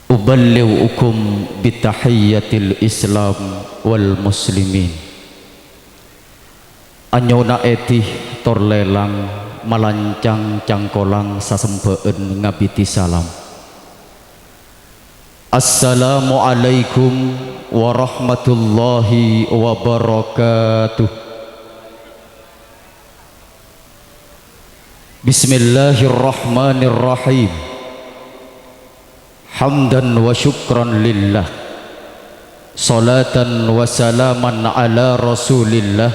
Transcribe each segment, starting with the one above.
Uballighukum bitahiyyatil Islam wal muslimin. Anyona etih torlelang malancang cangkolang sasempeen ngabiti salam. Assalamualaikum warahmatullahi wabarakatuh. Bismillahirrahmanirrahim. Hamdan wa syukran lillah, salatan wa salaman ala rasulillah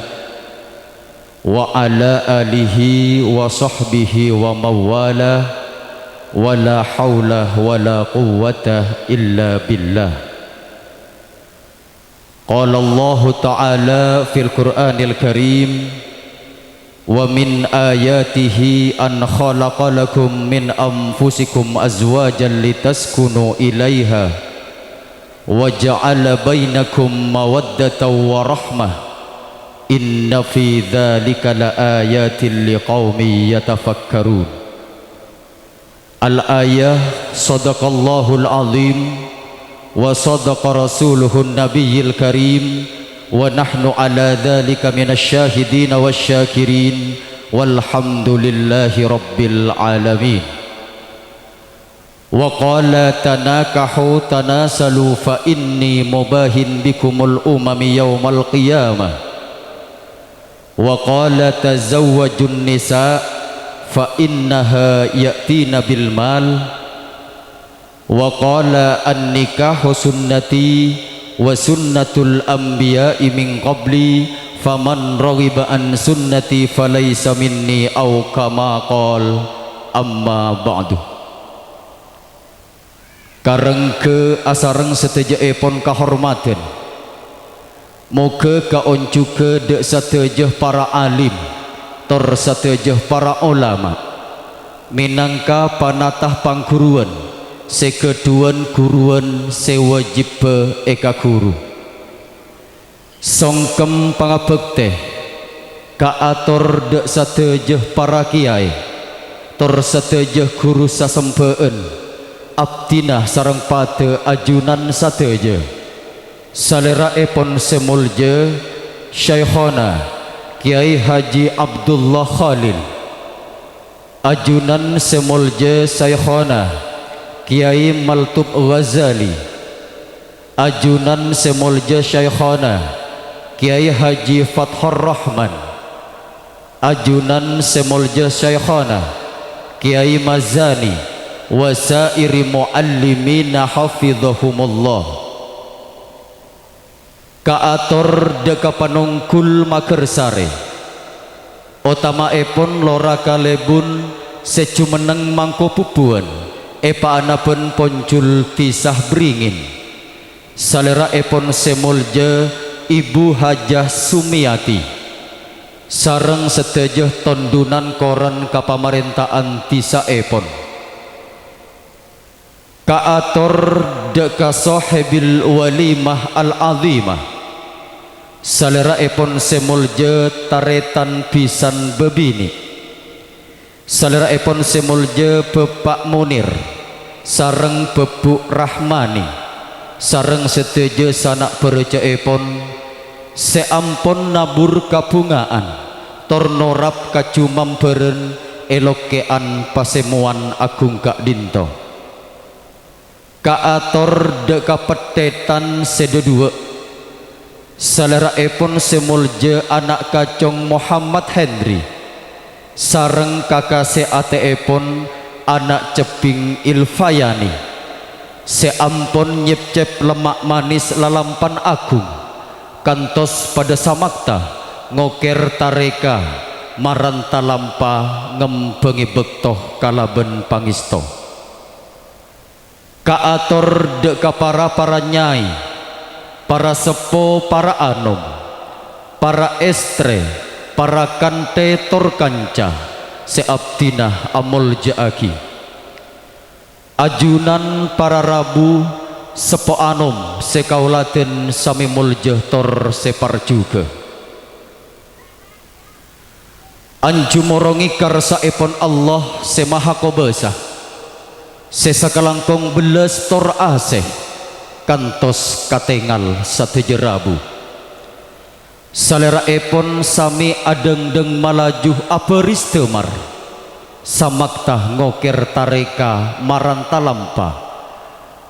wa ala alihi wa sahbihi wa mawala, wa la hawla wa la quwwata illa billah. Qala Allah ta'ala fil Qur'anil Karim, wa min ayatihi an khalaqa lakum min anfusikum azwajan litaskunu ilaiha wa ja'ala bainakum mawaddatan wa rahmah, inna fi dhalika la ayatin liqaumin yatafakkarun. Al-ayah, sadaqallahul azim wa sadaqa rasuluhun nabiyyil karim, wa nahnu ala dhalika minasyahidin wasyakirin, walhamdulillahi rabbil alamin. Wa qala tanakahu tanasalu fa inni mubahin bikumul umami yawmal qiyamah. Wa qala tazawwajun nisa fa innaha ya'tina bil mal. Wa qala an-nikahu sunnati wa sunnatul anbiya'i min qabli, faman raghiba an sunnati falaysa minni, aw kama qol. Amma ba'du. Karengke asareng setejeepon kahormaten, moga kaoncuke dek satejeh para alim tor satejeh para ulama minangka panatah pangguruan sekeduan guruan sewajib eka guru. Songkem pangabekte kaator dek satejeh para kiai tor satejeh guru sasempeen abdinah sareng pade ajunan satejeh salera epon semulje Syekhona Kiai Haji Abdullah Khalil, ajunan semulje Syekhona Kiai Maltub Ghazali, ajunan semulje Syekhona Kiai Haji Fathur Rahman, ajunan semulje Syekhona Kiai Mazani, wasairi muallimina hafidhahumullah. Kaator deka panungkul makersare otama epon lora kalebun secumeneng mangko pupuan epa anapun poncul tisah beringin salera epon semulje Ibu Hajah Sumiati sareng setejeh tondunan koran kapamerintaan tisa epon. Kaator deka sahibil walimah al-azimah salera epon semulje taretan pisan bebini salera epon semulje Bapak Munir sareng Bebuk Rahmani sareng seteje sanak bereja epon seampon nabur kabungaan tornorap kacumam beren elokean pasemuan agung Kak Dinto. Kaator deka petetan sededua salera epon semulje anak kacong Muhammad Henry sareng kakase ate epon anak ceping Ilfayani seampon nyepcep lemak manis lalampan agung kantos pada samakta ngoker tareka maranta lampa ngembengi bektoh kalaben pangisto. Kaator deka para nyai, para sepo, para anom, para estre, para kante torkanca seabdinah amul jaaki, ajunan para rabu sepo anom sekaulaten sami muljeh tor separ juga. Anjumorongi karsa epon Allah semaha kobesa sesakalangkong belas tor aseh kantos katengal sateje Rabu. Saleraepon sami adeng-deng malajuh aperistemar samaktah ngoker tareka maranta lampa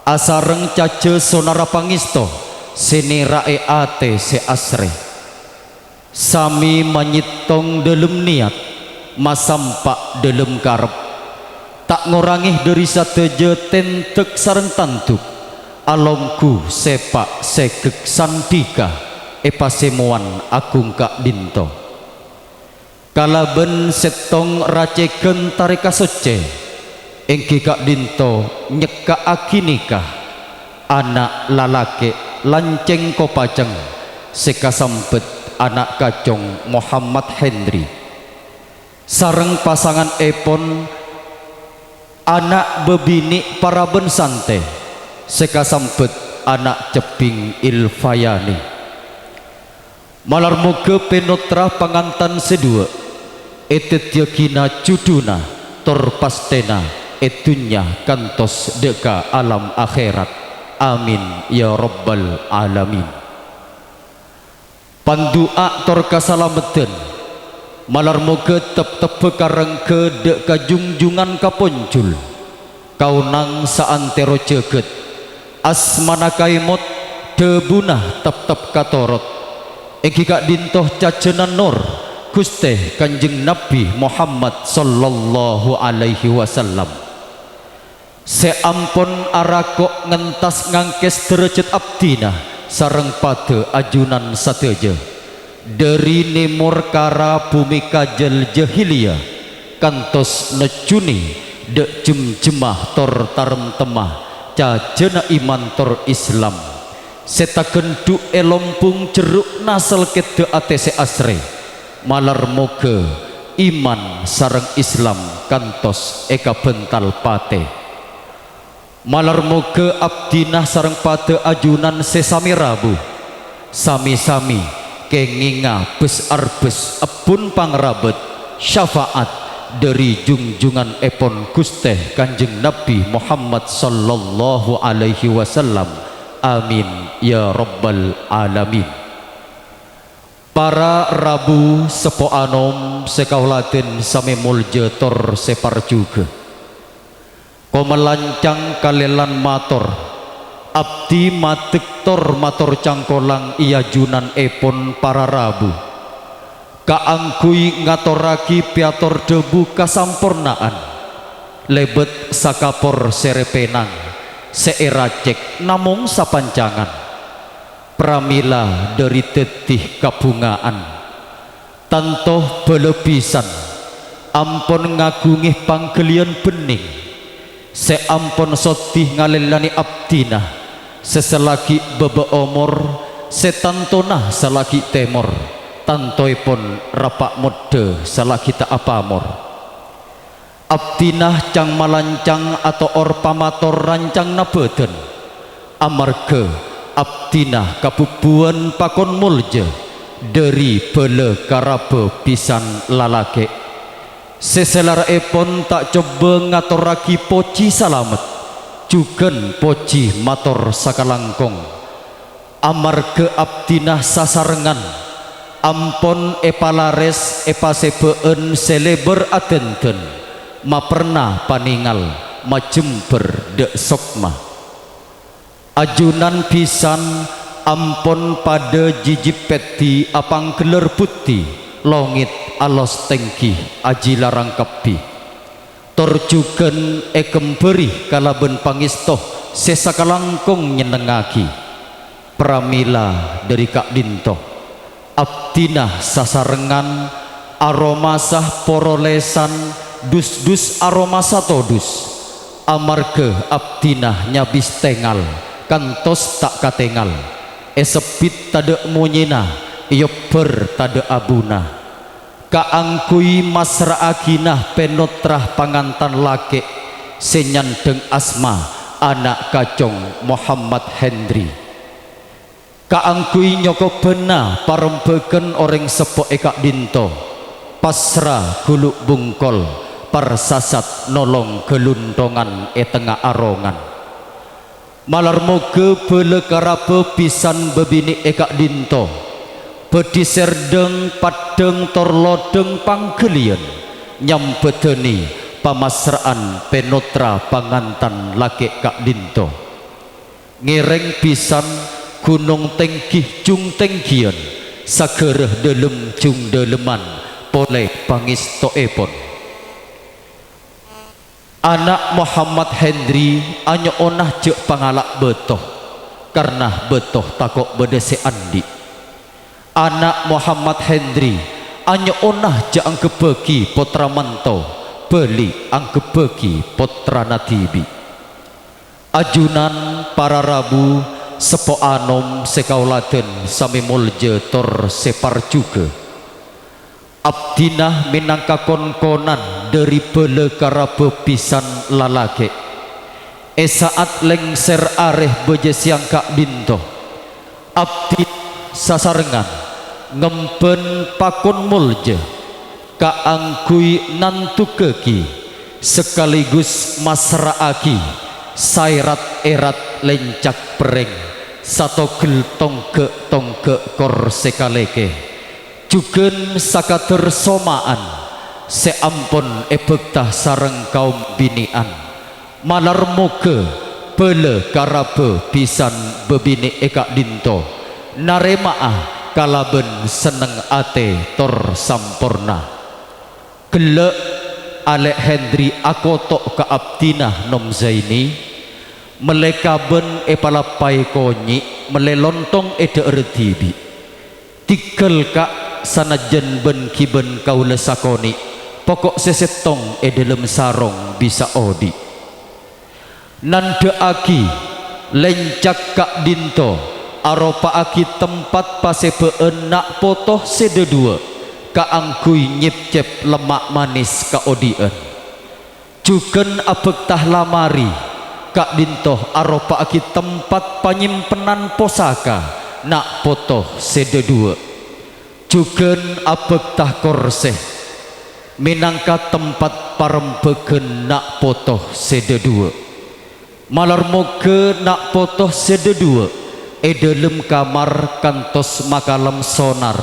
asareng cace sonara pangisto seni rae ate se asre sami manyitong delem niat masampak delem karep tak ngorangih dari sateje tentek sareng tantuk alomku sepak sekek sandika epasemuan agung Kak Dinto kalaben setong raceken tareka soce engki Kak Dinto nyeka akinikah anak lalake lanceng kopaceng sekasampet anak kacong Muhammad Hendri sareng pasangan epon anak bebini paraben sante sekasampet anak ceping Ilfayani malar moga penotra pangantan sedua etet yakina cuduna tor pastena etunya kantos deka alam akhirat amin ya rabbal alamin. Pandua tor kasalameten malar moga tep-tep kareng ke deka jungjungan kaponcul kaunang saantero ceget asmana kaimot debunah tep-tep katorot engki Kak Dintoh cacenan nur Guste Kanjeng Nabi Muhammad sallallahu alaihi wasallam seampun arakok ngentas ngangkes derajat abdina sareng pada ajunan sateja dari nemur kara bumi kajel jahiliyah kantos necuni dek jem-jemah tor tarem temah cajena iman tor Islam seta genduk elompung jeruk nasal kede atese asre malar moga iman sareng Islam kantos eka bental pate malar moga abdinah sareng pate ajunan sesami Rabu sami-sami kenginga bes arbes epun pangrabet syafaat dari jungjungan epon Guste Kanjeng Nabi Muhammad sallallahu alaihi wasallam amin ya rabbal alamin. Para Rabu sepo anom sekaulatin sami mulje tor separ juga komelancang kalelan mator abdi matek tor mator cangkolang iya junan epon para Rabu kaangkui ngatoraki piator debu kasampurnaan lebet sakapor serepenang seeracek namung sapancangan pramila dari tetih kabungaan tantoh belepisan ampon ngagungih panggelian bening seampon sotih ngalelani abdinah seselagi bebe omor setantonah selagi temor tantoipun rapak mode selagi tak apamor abdinah cang malancang atau or pamator rancang nabeden amarga abdinah kapubuan pakon mulje dari bele karabe pisan lalake seselara epon tak coba ngatoraki poci salamet jugen poci mator sakalangkong amarga abdinah sasarengan ampon epalares epasebeen seleber adenten ma pernah paningal majember dek sokma ajunan pisan ampon pada jijip peti apang geler putih longit alos tengki aji larang kepi torjugen ekemberi kalaben pangistoh sesakalangkong nyenengaki pramila dari Kak Dinto abdinah sasarengan aromasah porolesan dus-dus aroma satodus amarga abdinah nyabis tengal kantos tak katengal esepit tade munyina yober tade abuna kaangkui masra aginah penotrah pangantan lake senyandeng asma anak kacong Muhammad Hendri kaangkui nyoko bena parembeken orang sepo Kak Dinto pasrah guluk bungkol parsasat nolong keluntongan tengah arongan malar moga belekarape pisan bebini ekak dinto bediserdeng padeng torlodeng panggelian nyambeteni pamasraan penotra pangantan laki kak dinto ngereng pisan gunung tengkih jung tengkian sagereh delem jung deleman poleh pangisto epon anak Muhammad Hendri anyo onah jek pangalak betoh karena betoh takok bedese andi anak Muhammad Hendri anyo onah jek angkebeki potra manto beli angkebeki potra natibi ajunan para rabu sepo anom sekauladen sami mulje tor separ juga abdinah minangka konkonan dari belekarabe pisan lalake saat lengser areh beje siang kak dinto abdi sasarengan ngempen pakon mulje kaangkui nantu keki sekaligus masraaki sairat erat lencak pereng sato gel tongke kor sekaleke jugen sakater somaan seampun ebektah sareng kaum binian malar moga bele karabe pisan bebini ekak dinto naremaah kalaben seneng ate tor sampurna gelek Alek Hendri akotok ke abdinah nom zaini melekaben palapai konyi melelontong ede ertibi tikel kak sanajen ben kiben kaula sakoni pokok sesetong dalam sarong bisa odi nande aki lencak kak dinto aropa aki tempat pasebeen nak potoh sededua kaangkui nyip-cep lemak manis ka odien juken abektah lamari kak dinto aropa aki tempat panyimpenan posaka nak potoh sededua jugen abektah korseh minangka tempat parembegen nak potoh sededua malar moge nak potoh sededua dalam kamar kantos makalam sonar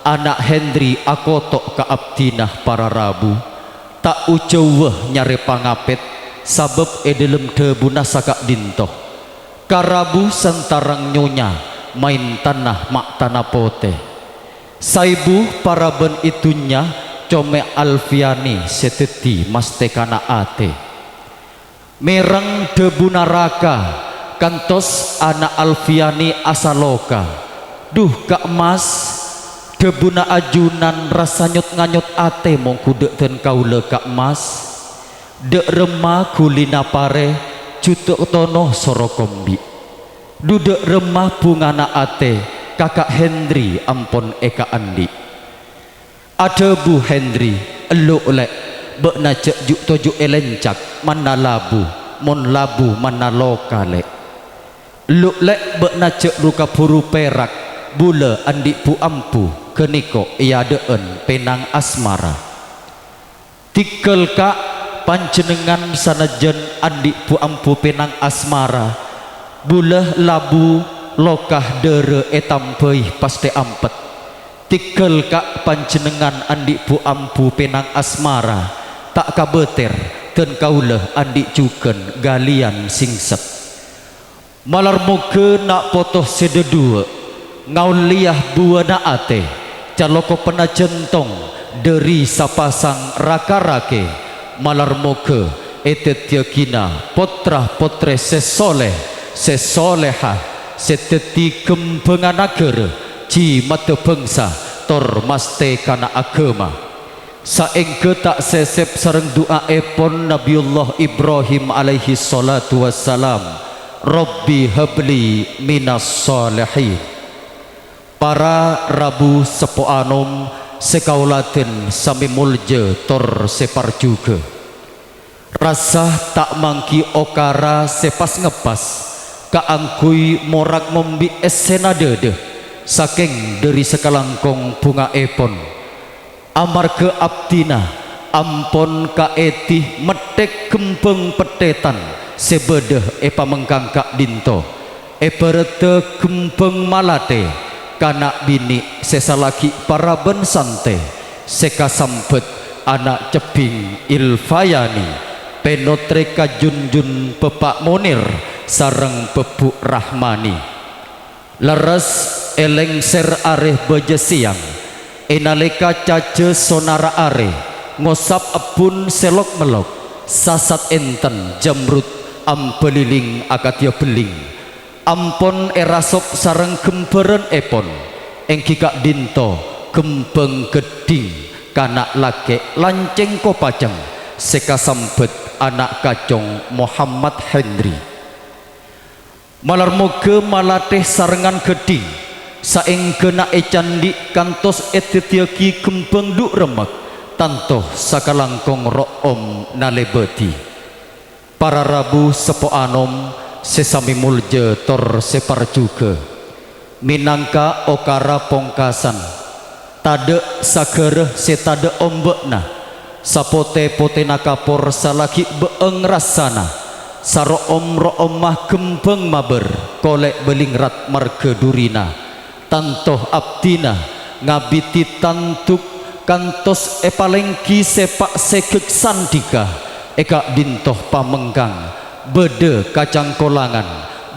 anak Hendri akotok ke abdinah para rabu tak uceweh nyari pangapet sabab dalam debuna sakak dintoh karabu sentarang nyonya main tanah mak tanah pote saibu para ben itunya come Alfiani seteti mastekana ate mereng debu naraka kantos anak Alfiani asaloka duh kak mas debuna ajunan rasanyot nganyot ate mong kudek ten kaule kak mas dek remah kulina pare cutuk tono sorokombi dudek remah bungana ate kakak Hendri ampon eka andi ada bu Hendri elok lek bek najak juk tojuk elencak mana labu mon labu mana lokale elok lek bek najak ruka puru perak bula andi pu ampu keniko iadeen penang asmara tikel kak panjenengan sanajen andi pu ampu penang asmara bula labu lokah dere etampei paste ampet tikel kak panjenengan andi pu ampu penang asmara tak kabeter ten kauleh andi juken galian singset malar moge nak potoh sededua ngauliah buana ate caloko penajentong dari sapasang raka-rake malar moge etet yakina potra potre sesoleh sesolehah seteti kembengan negara ji mata bangsa tor maste kana agama saengke tak sesep sareng doa epon Nabiullah Ibrahim alaihi salatu wassalam Rabbi habli minas salihin para rabu sepo anom sekaulaten sami mulje tor separ juga rasa tak mangki okara sepas ngepas kaangkui morak mombi esena dede saking dari sekalangkong bunga epon amar ke abdina ampon kaetih metek kembeng petetan sebedeh epa mengkangkak dinto eperete kembeng malate kanak bini sesalaki para bensante seka sampet anak ceping ilfayani penotreka junjun pepak monir sareng pepuk rahmani leres eleng ser areh beje siang enaleka cace sonara areh ngosap epun selok melok sasat enten jamrut ampeliling akatia beling ampon erasop sareng gemberen epon engkika dinto gembeng geding kanak lake lanceng kopaceng seka sambet anak kacong Muhammad Henry malar moge malateh sarengan geding saeng kena candi kantos etetiaki gembeng duk remek tantoh sakalangkong room nalebeti para rabu sepo anom sesami mulje tor separ juga minangka okara pongkasan tade sagereh setade ombekna sapote potena kapor salaki beeng rasana saro roomah gembeng maber kolek belingrat marga durina tantoh abdina ngabiti tantuk kantos epalengki sepak segek sandika eka dintoh pamengkang bede kacang kolangan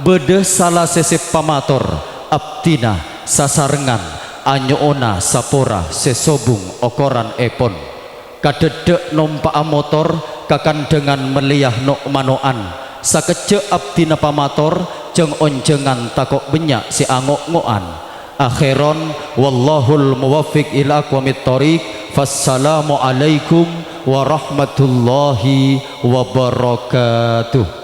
bede salah sesep pamator abdina sasarengan anyoona sapora sesobung okoran epon kadedek nompa motor kakan dengan meliah nok manoan sakece abdina pamator jeng onjengan takok benyak si angok ngoan akhiron wallahul muwaffiq ila aqwamit thoriq fassalamu alaikum warahmatullahi wabarakatuh.